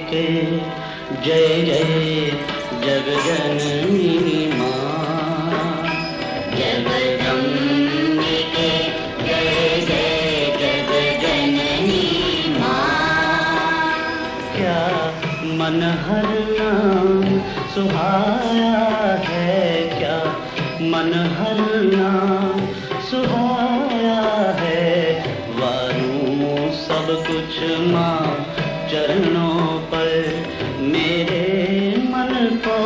जगदम्बिके जय जय जगजननी माँ। जगदम्बिके जय जय जगजननी माँ। क्या मन हर नाम सुहाया है, क्या मन हर नाम सुहाया है। वारूं सब कुछ माँ चरणों पर, मेरे मन को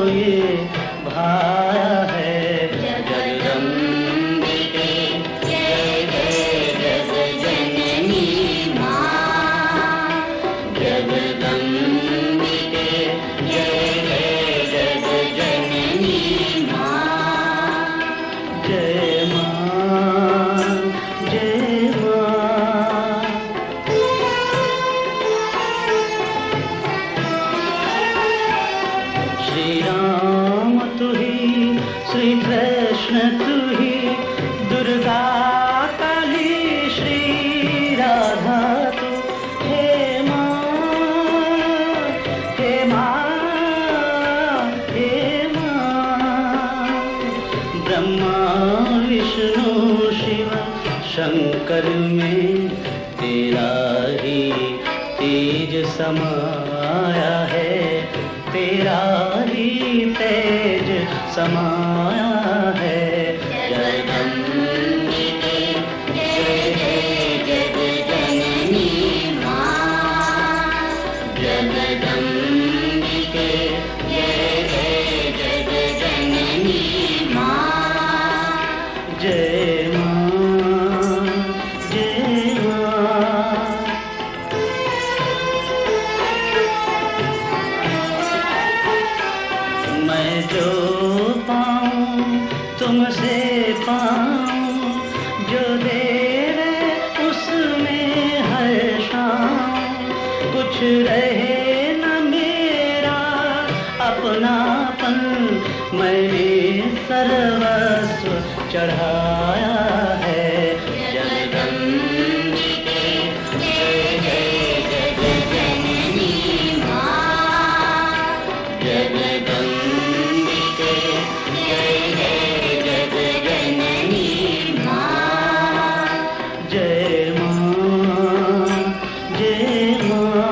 ये भाया है। जगदम्बिके जय जय जगजननी माँ। जगदम्बिके जय जय जगजननी माँ। जय माँ जय माँ। श्री राम तू ही, श्री कृष्ण तू ही, दुर्गा काली श्री राधा तू। हे माँ हे माँ हे माँ। ब्रह्मा विष्णु शिव शंकर में तेरा ही तेज समाया है, तेरा ही तेज समाया है। जगदम्बिके जय जय जगजननी माँ। जगदम्बिके जय जय जगजननी माँ। जय माँ जय माँ। मैं जो पाऊँ तुमसे पाऊँ, जो देवे उसमें हर शाम। कुछ रहे न मेरा अपनापन, मैंने सर्वस्व चढ़ाया है। जगदम्बिके जय जय जगजननी माँ। जगदम्बिके जय जय जगजननी माँ। जय माँ जय माँ।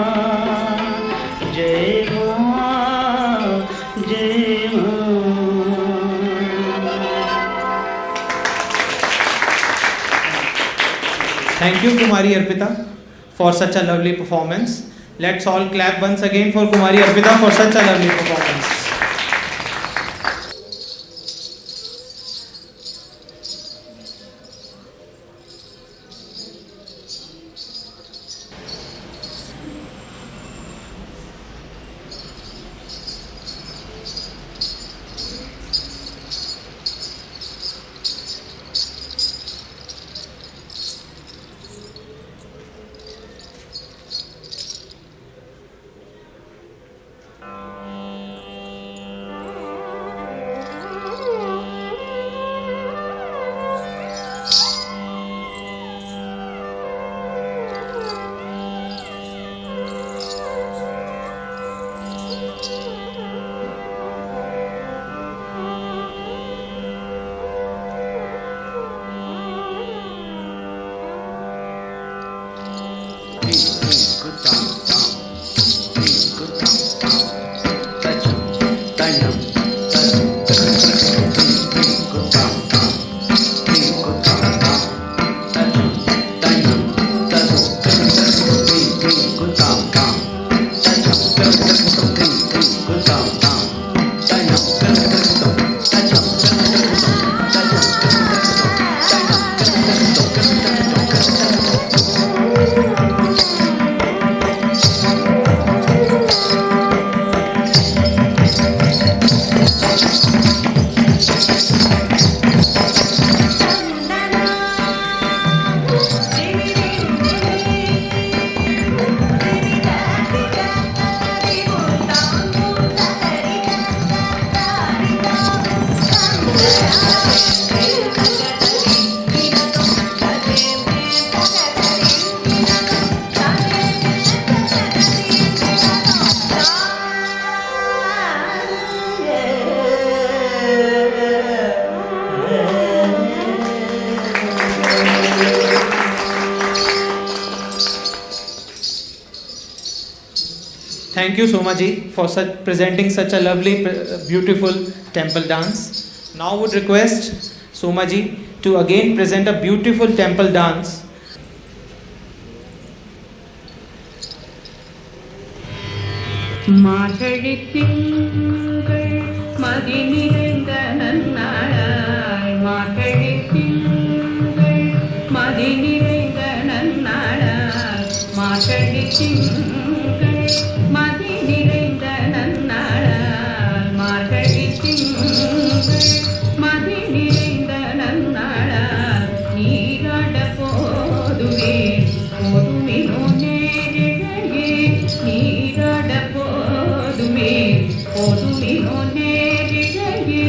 जय माँ जय माँ। Thank you, Kumari Arpita, for such a lovely performance. Let's all clap once again for Kumari Arpita for such a lovely performance. thank you Soma ji for presenting such a lovely, beautiful temple dance. Now would request Soma ji to again present a beautiful temple dance. மார்கழி திங்கள் மதி நிறைந்த நன்னாளாய் மார்கழி திங்கள் மதி நிறைந்த நன்னாளாய் மார்கழி திங்கள் மதி நிறைந்த நன்னாளாய் மார்கழி திங்கள் மதி நிறைந்த நன்னாளாய் நீராட போதுவே போதுமினோ நேரிழையே நீராட போதுமினோ நேரிழையே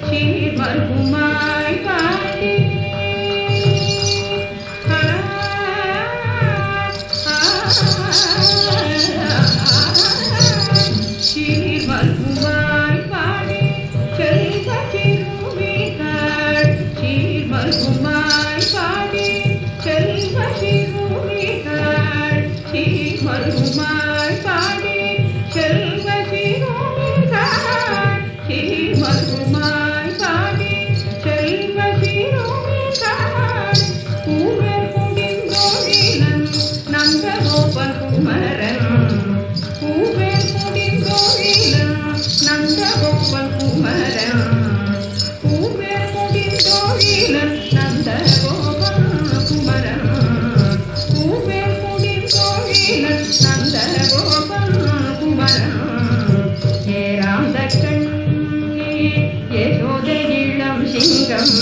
சீர்மல்குமாய் பாடி சீர்மல்குமாய் பாடி செல்வ சிறுமிகள் சீர்மல்குமாய் பாடி செல்வ சிறுமிகள் சீர்மல்குமாய் பாடி செல்வ சிறுமிகள் சீர்மல்குமாய் பாடி செல்வ சிறுமிகள் பூவர் குடிந்தோழிலன் நந்தகோபன் குமரன் பூவர் குடிந்தோழிலன் நந்தகோபன் குமரன் பூவர் குடிந்தோழிலன் நந்தகோபன் குமரன் பூவர் குடிந்தோழிலன் நந்தகோபன் குமரன் ஏராந்த கண்ணே யசோதை இளம் சிங்கம்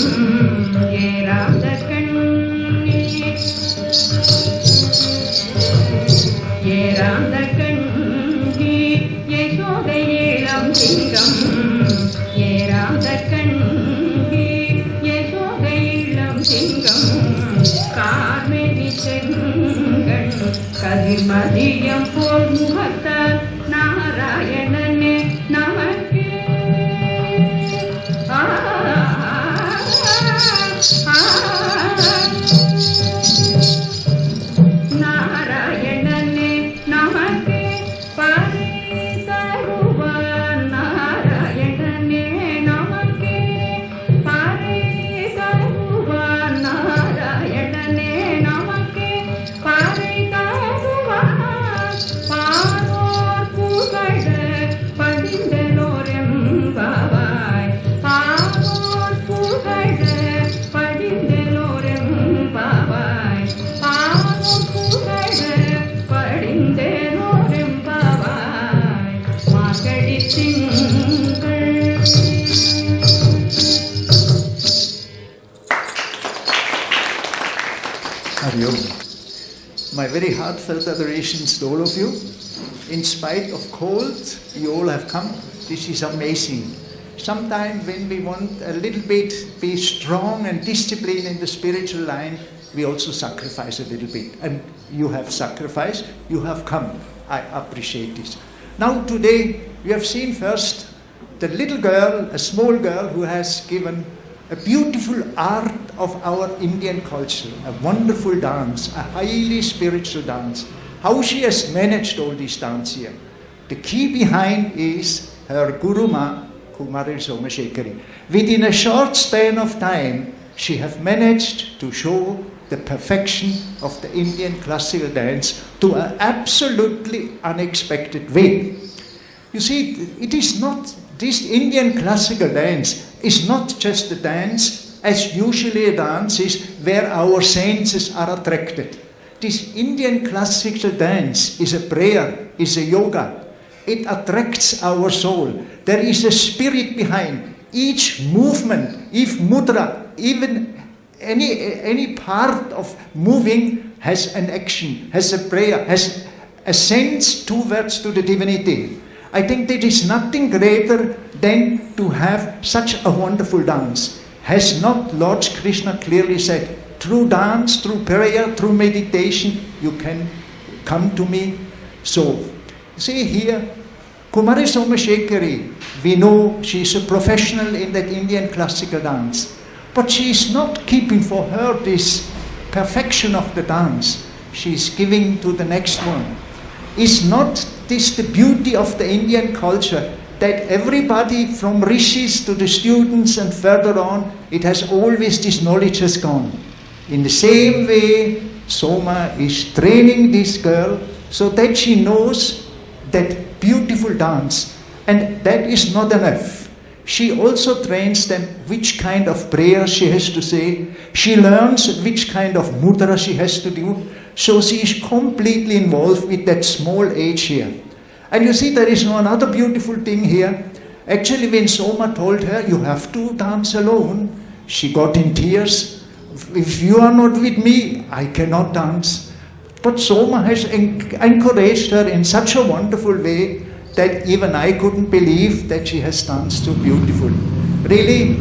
ஏராந்த கண்ணே ஏராந்த கண்ணே யசோதை இளம் சிங்கம் ஏராந்த கண்ணே யசோதை இளம் சிங்கம் கார்மேனி செங்கண் கதிர்மதியம் போல் முகத்தால் நாராயணனே நமக்கே நாராயணனே நமக்கே பறை தருவான் நாராயணனே நமக்கே பறை தருவான் நாராயணனே நமக்கே பறை தருவான் பாரோர் புகழ படிந்தலோரெம்பாவாய் பாரோர் புகழ படிந்தலோரெம்பாவாய் பாரோர் புகழ படிந்தலோரெம்பாவாய் மார்கழி திங்கள். Hari Om. My very heartfelt adorations to all of you. In spite of cold, you all have come. This is amazing. Sometimes when we want a little bit be strong and disciplined in the spiritual line, we also sacrifice a little bit. And you have sacrificed, you have come. I appreciate this. Now today, we have seen first the little girl, a small girl who has given a beautiful art of our Indian culture, a wonderful dance, a highly spiritual dance. How she has managed all this dance here. The key behind is her Guru Ma, Kumari Somashekhari. Within a short span of time, she has managed to show the perfection of the Indian classical dance to an absolutely unexpected way. You see, it is not, this Indian classical dance is not just a dance as usually a dance is where our senses are attracted. This Indian classical dance is a prayer, is a yoga. It attracts our soul. There is a spirit behind each movement, if mudra, even any part of moving has an action, has a prayer, has a sense towards to the divinity. I think there is nothing greater than to have such a wonderful dance. Has not Lord Krishna clearly said, through dance, through prayer, through meditation, you can come to me? So, see here, Kumari Somashekhari, we know she is a professional in that Indian classical dance. But she is not keeping for her this perfection of the dance. She is giving to the next one. Is not this the beauty of the Indian culture, that everybody from rishis to the students and further on, it has always this knowledge has gone. In the same way, Soma is training this girl so that she knows that beautiful dance. And that is not enough. She also trains them which kind of prayer she has to say. She learns which kind of mudra she has to do. So she is completely involved with that small age here. And you see, there is another beautiful thing here. Actually, when Soma told her, you have to dance alone, she got in tears. If you are not with me, I cannot dance. But Soma has encouraged her in such a wonderful way that even I couldn't believe that she has danced so beautiful. Really,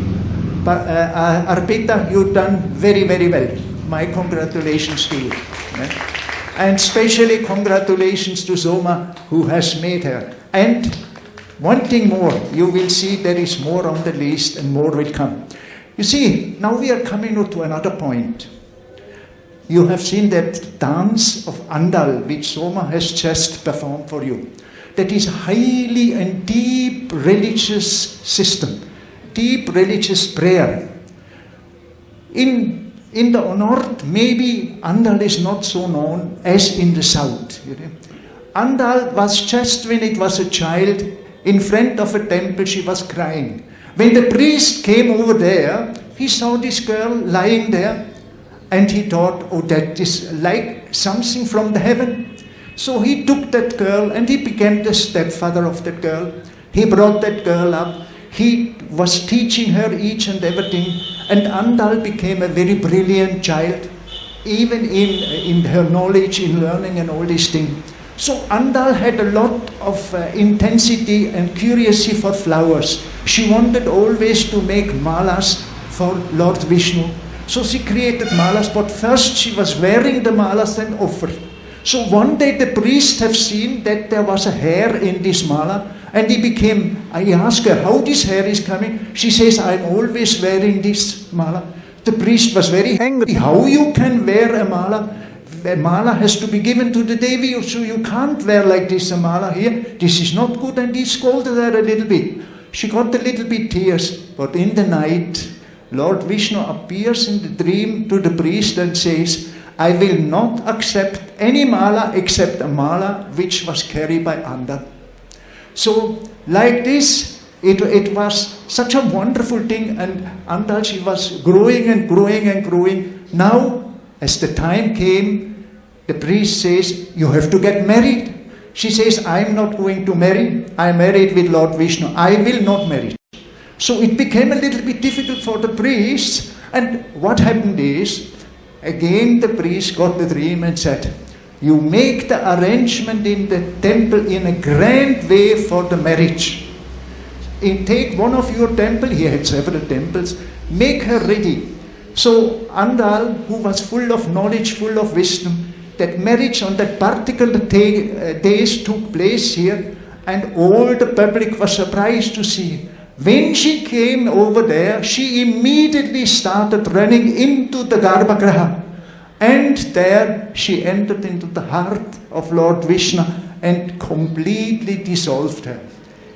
Arpita, you've done very, very well. My congratulations to you. And especially congratulations to Soma, who has made her. And one thing more, you will see there is more on the list and more will come. You see, now we are coming to another point. You have seen that dance of Andal, which Soma has just performed for you. That is highly and deep religious system, deep religious prayer. In the north, maybe Andal is not so known as in the south. Andal was just when it was a child, in front of a temple, she was crying. When the priest came over there, he saw this girl lying there, and he thought, oh, that is like something from the heaven. So he took that girl and he became the stepfather of that girl. He brought that girl up. He was teaching her each and everything. And Andal became a very brilliant child, even in her knowledge, in learning and all these things. So Andal had a lot of intensity and curiosity for flowers. She wanted always to make malas for Lord Vishnu. So she created malas, but first she was wearing the malas and offered. So one day the priest have seen that there was a hair in this mala, and I asked her how this hair is coming. She says, I'm always wearing this mala. The priest was very angry. How you can wear a mala? A mala has to be given to the Devi, so you can't wear like this a mala here. This is not good, and he scolded her a little bit. She got a little bit tears, but in the night, Lord Vishnu appears in the dream to the priest and says, I will not accept any mala except a mala which was carried by Andal. So, like this, it was such a wonderful thing, and Andal, she was growing and growing and growing. Now, as the time came, the priest says, you have to get married. She says, I'm not going to marry. I'm married with Lord Vishnu. I will not marry. So it became a little bit difficult for the priest. And what happened is, again the priest got the dream and said, you make the arrangement in the temple in a grand way for the marriage. Take one of your temples, he had several temples, make her ready. So Andal, who was full of knowledge, full of wisdom, that marriage on that particular days took place here, and all the public was surprised to see. When she came over there, she immediately started running into the Garbha Griha. And there she entered into the heart of Lord Vishnu and completely dissolved her.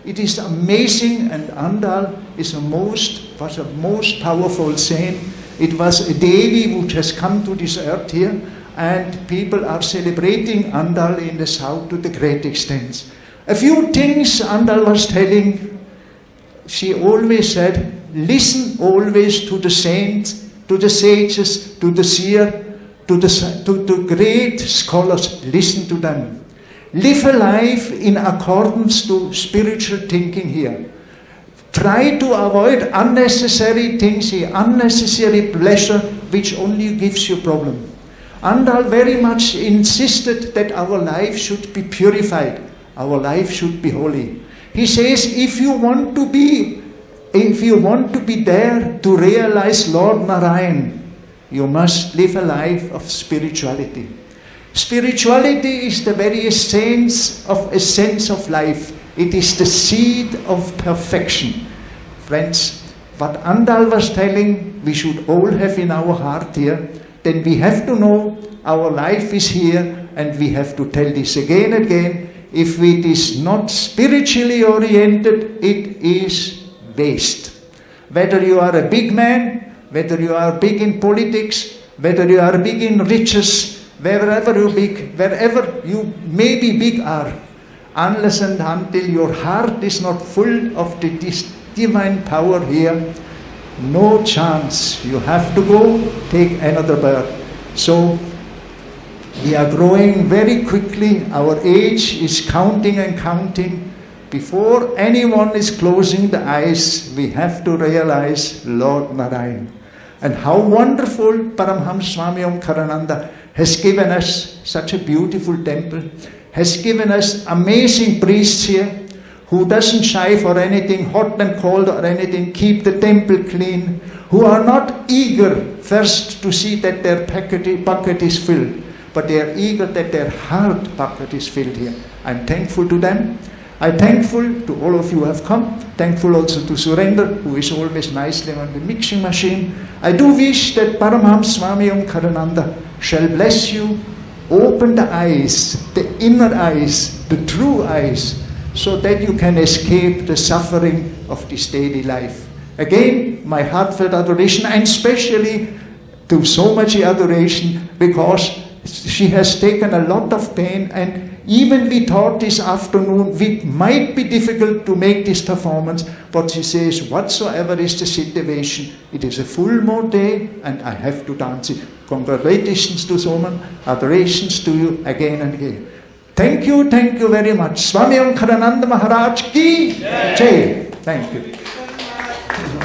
It is amazing, and Andal was a most powerful saint. It was a Devi which has come to this earth here, and people are celebrating Andal in the south to the great extent. A few things Andal was telling. She always said, listen always to the saints, to the sages, to the seer, to the great scholars. Listen to them. Live a life in accordance to spiritual thinking here. Try to avoid unnecessary things here, unnecessary pleasure which only gives you problem. Andal very much insisted that our life should be purified. Our life should be holy. He says, if you want to be there to realize Lord Narayan, you must live a life of spirituality. Spirituality is the very essence of life. It is the seed of perfection. Friends, what Andal was telling, we should all have in our heart here, then we have to know our life is here, and we have to tell this again and again, if it is not spiritually oriented, it is waste. Whether you are a big man, whether you are big in politics, whether you are big in riches, wherever you may be big are, unless and until your heart is not full of this divine power here, no chance. You have to go take another birth. So we are growing very quickly. Our age is counting and counting. Before anyone is closing the eyes, we have to realize Lord Narayan. And how wonderful Paramhams Swami Omkarananda has given us such a beautiful temple, has given us amazing priests here, who doesn't shy for anything hot and cold or anything, keep the temple clean, who are not eager first to see that their bucket is filled, but they are eager that their heart bucket is filled here. I'm thankful to them. I'm thankful to all of you who have come. Thankful also to Surendra, who is always nicely on the mixing machine. I do wish that Paramhams Swami Omkarananda shall bless you, open the eyes, the inner eyes, the true eyes, so that you can escape the suffering of this daily life. Again, my heartfelt adoration, and especially to Somaji adoration, because she has taken a lot of pain, and even we thought this afternoon it might be difficult to make this performance, but she says, whatsoever is the situation, it is a full moon day and I have to dance it. Congratulations to Soman, adorations to you again and again. Thank you very much. Swami Omkarananda Maharaj ki Jai. Thank you.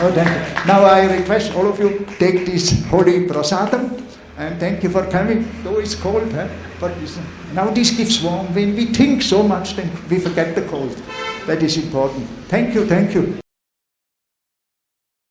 Oh, thank you. Now I request all of you take this holy prasadam, and thank you for coming. Though it's cold, but now this gives warmth. When we think so much, then we forget the cold. That is important. Thank you.